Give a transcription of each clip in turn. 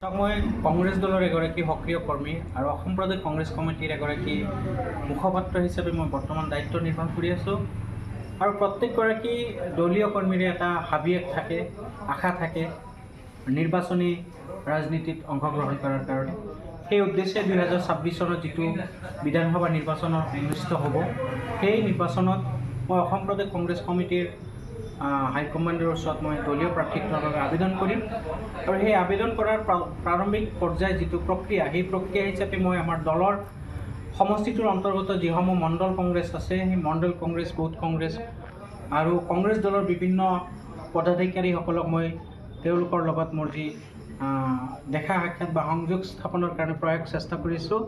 মই কংগ্ৰেছ দলৰ এগৰাকী সক্ৰিয় কৰ্মী আৰু অসম প্ৰদেশ কংগ্ৰেছ কমিটিৰ এগৰাকী মুখপাত্ৰ হিচাপে মই বৰ্তমান দায়িত্ব নিৰ্বাহ কৰি আছোঁ আৰু প্ৰত্যেকগৰাকী দলীয় কৰ্মীৰে এটা হাবিয়াস থাকে, আশা থাকে নিৰ্বাচনী ৰাজনীতিত অংশগ্ৰহণ কৰাৰ কাৰণে। সেই উদ্দেশ্যে 2026 চনত যিটো বিধানসভা নিৰ্বাচন অনুষ্ঠিত হ'ব, সেই নিৰ্বাচনত মই অসম প্ৰদেশ কংগ্ৰেছ কমিটিৰ হাইকমাণ্ডৰ ওচৰত মই দলীয় প্ৰাৰ্থিত্বৰ বাবে আবেদন কৰিম আৰু সেই আবেদন কৰাৰ প্ৰাৰম্ভিক পৰ্যায় যিটো প্ৰক্ৰিয়া, সেই প্ৰক্ৰিয়া হিচাপে মই আমাৰ দলৰ সমষ্টিটোৰ অন্তৰ্গত যিসমূহ মণ্ডল কংগ্ৰেছ আছে, সেই মণ্ডল কংগ্ৰেছ, বুথ কংগ্ৰেছ আৰু কংগ্ৰেছ দলৰ বিভিন্ন পদাধিকাৰীসকলক মই তেওঁলোকৰ লগত মোৰ যি দেখা সাক্ষাৎ বা সংযোগ স্থাপনৰ কাৰণে প্ৰয়াস চেষ্টা কৰিছোঁ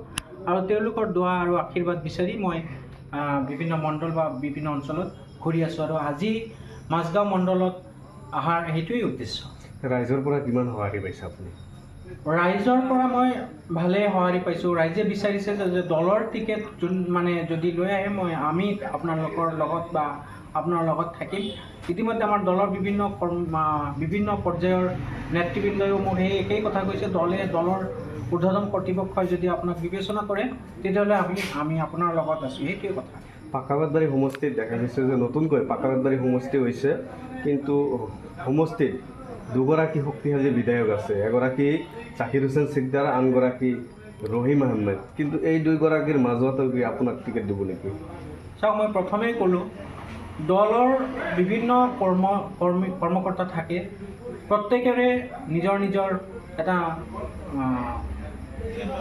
আৰু তেওঁলোকৰ দোৱা আৰু আশীৰ্বাদ বিচাৰি মই বিভিন্ন মণ্ডল বা বিভিন্ন অঞ্চলত ঘূৰি আছোঁ আৰু আজি মাজগাঁও মণ্ডলত অহাৰ সেইটোৱেই উদ্দেশ্য। ৰাইজৰ পৰা কিমান সঁহাৰি পাইছে আপুনি? ৰাইজৰ পৰা মই ভালেই সঁহাৰি পাইছোঁ। ৰাইজে বিচাৰিছে যে দলৰ টিকেট যদি লৈ আহে আমি আপোনালোকৰ লগত বা আপোনাৰ লগত থাকিম। ইতিমধ্যে আমাৰ দলৰ বিভিন্ন পৰ্যায়ৰ নেতৃবৃন্দয়ো মোক সেই একেই কথা কৈছে, দলৰ ঊৰ্ধ্বতন কৰ্তৃপক্ষই যদি আপোনাক বিবেচনা কৰে তেতিয়াহ'লে আমি আপোনাৰ লগত আছোঁ, সেইটোৱে কথা। পাকাবাটবাৰী সমষ্টিত দেখা গৈছে যে নতুনকৈ পাকাবাটবাৰী সমষ্টি হৈছে, কিন্তু সমষ্টিত দুগৰাকী শক্তিশালী বিধায়ক আছে, এগৰাকী জাকিৰ হুছেইন চিকদাৰ, আনগৰাকী ৰহিম আহমেদ, কিন্তু এই দুয়োগৰাকীৰ মাজত আপোনাক টিকেট দিব নেকি? চাওক, মই প্ৰথমেই ক'লোঁ দলৰ বিভিন্ন কৰ্মকৰ্তা থাকে, প্ৰত্যেকৰে নিজৰ নিজৰ এটা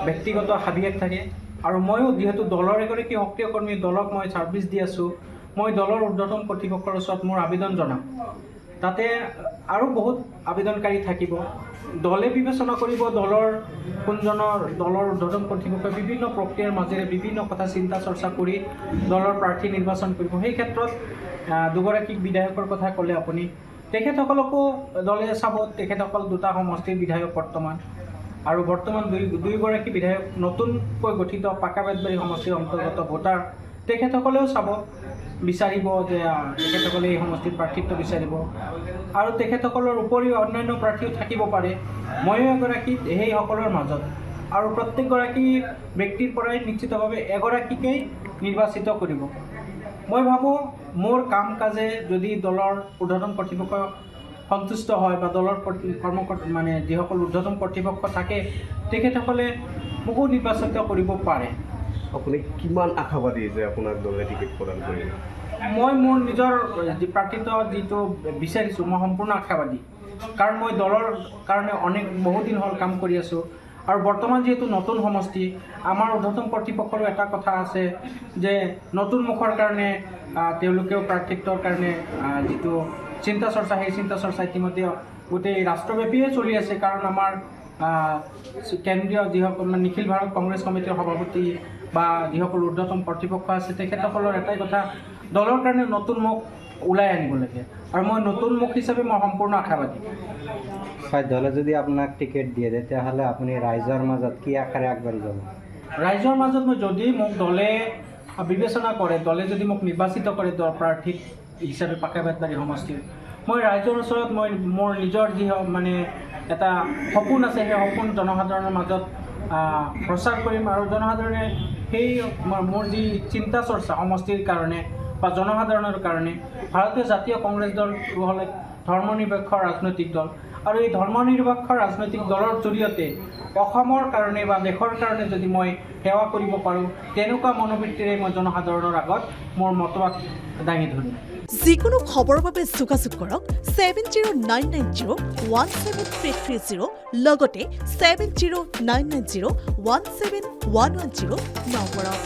ব্যক্তিগত হাবিয়াস থাকে আৰু ময়ো যিহেতু দলৰ এগৰাকী সক্ৰিয় কৰ্মী, দলক মই ছাৰ্ভিচ দি আছোঁ, মই দলৰ ঊৰ্ধ্বতন কৰ্তৃপক্ষৰ ওচৰত মোৰ আবেদন জনাম। তাতে আৰু বহুত আবেদনকাৰী থাকিব, দলে বিবেচনা কৰিব দলৰ ঊৰ্ধ্বতন কৰ্তৃপক্ষই বিভিন্ন প্ৰক্ৰিয়াৰ মাজেৰে বিভিন্ন কথা চিন্তা চৰ্চা কৰি দলৰ প্ৰাৰ্থী নিৰ্বাচন কৰিব। সেই ক্ষেত্ৰত দুগৰাকী বিধায়কৰ কথা ক'লে আপুনি, তেখেতসকলকো দলে চাব। তেখেতসকল দুটা সমষ্টিৰ বিধায়ক আৰু বৰ্তমান দুয়োগৰাকী বিধায়ক নতুনকৈ গঠিত পাকাবাটবাৰী সমষ্টিৰ অন্তৰ্গত ভোটাৰ, তেখেতসকলেও চাব, বিচাৰিব যে তেখেতসকলে এই সমষ্টিত প্ৰাৰ্থিত্ব বিচাৰিব আৰু তেখেতসকলৰ উপৰিও অন্যান্য প্ৰাৰ্থীও থাকিব পাৰে। ময়ো এগৰাকী সেইসকলৰ মাজত আৰু প্ৰত্যেকগৰাকী ব্যক্তিৰ পৰাই নিশ্চিতভাৱে এগৰাকীকেই নিৰ্বাচিত কৰিব। মই ভাবোঁ মোৰ কাম কাজে যদি দলৰ ঊৰ্ধ্বতন কৰ্তৃপক্ষ সন্তুষ্ট হয় বা দলৰ যিসকল ঊৰ্ধ্বতন কৰ্তৃপক্ষ থাকে তেখেতসকলে মোকো নিৰ্বাচিত কৰিব পাৰে। আপুনি কিমান আশাবাদী যে আপোনাক দলে টিকেট প্ৰদান কৰিব? মই মোৰ নিজৰ প্ৰাৰ্থিত্ব যিটো বিচাৰিছোঁ, মই সম্পূৰ্ণ আশাবাদী, কাৰণ মই দলৰ কাৰণে বহুদিন হ'ল কাম কৰি আছোঁ আৰু বৰ্তমান যিহেতু নতুন সমষ্টি, আমাৰ ঊৰ্ধ্বতন কৰ্তৃপক্ষৰো এটা কথা আছে যে নতুন মুখৰ কাৰণে তেওঁলোকেও প্ৰাৰ্থিত্বৰ কাৰণে যিটো চিন্তা চৰ্চা, সেই চিন্তা চৰ্চা ইতিমধ্যে গোটেই ৰাষ্ট্ৰব্যাপীয়ে চলি আছে। কাৰণ আমাৰ কেন্দ্ৰীয় যিসকল নিখিল ভাৰত কংগ্ৰেছ কমিটিৰ সভাপতি বা যিসকল ঊৰ্ধ্বতন কৰ্তৃপক্ষ আছে, তেখেতসকলৰ এটাই কথা, দলৰ কাৰণে নতুন মুখ ওলাই আনিব লাগে আৰু মই নতুন মুখ হিচাপে মই সম্পূৰ্ণ আশাবাদী। হয়, দলে যদি আপোনাক টিকেট দিয়ে তেতিয়াহ'লে আপুনি ৰাইজৰ মাজত কি আশাৰে আগবাঢ়ি যাব? ৰাইজৰ মাজত যদি মোক দলে বিবেচনা কৰে, দলে যদি মোক নিৰ্বাচিত কৰে প্ৰাৰ্থী হিচাপে পাকাবাটবাৰী সমষ্টিৰ, মই ৰাইজৰ ওচৰত মোৰ নিজৰ যি এটা সপোন আছে, সেই সপোন জনসাধাৰণৰ মাজত প্ৰচাৰ কৰিম আৰু জনসাধাৰণে সেই মোৰ যি চিন্তা চৰ্চা সমষ্টিৰ কাৰণে বা জনসাধাৰণৰ কাৰণে, ভাৰতীয় জাতীয় কংগ্ৰেছ দল হ'লে ধৰ্মনিৰপেক্ষ ৰাজনৈতিক দল আৰু এই ধৰ্মনিৰপেক্ষ ৰাজনৈতিক দলৰ জৰিয়তে অসমৰ কাৰণে বা দেশৰ কাৰণে যদি মই সেৱা কৰিব পাৰোঁ, তেনেকুৱা মনোবৃত্তিৰে মই জনসাধাৰণৰ আগত মোৰ মতবাদ দাঙি ধৰিম। যিকোনো খবৰৰ বাবে যোগাযোগ কৰক 7099017330 লগতে 7099017110 নম্বৰত।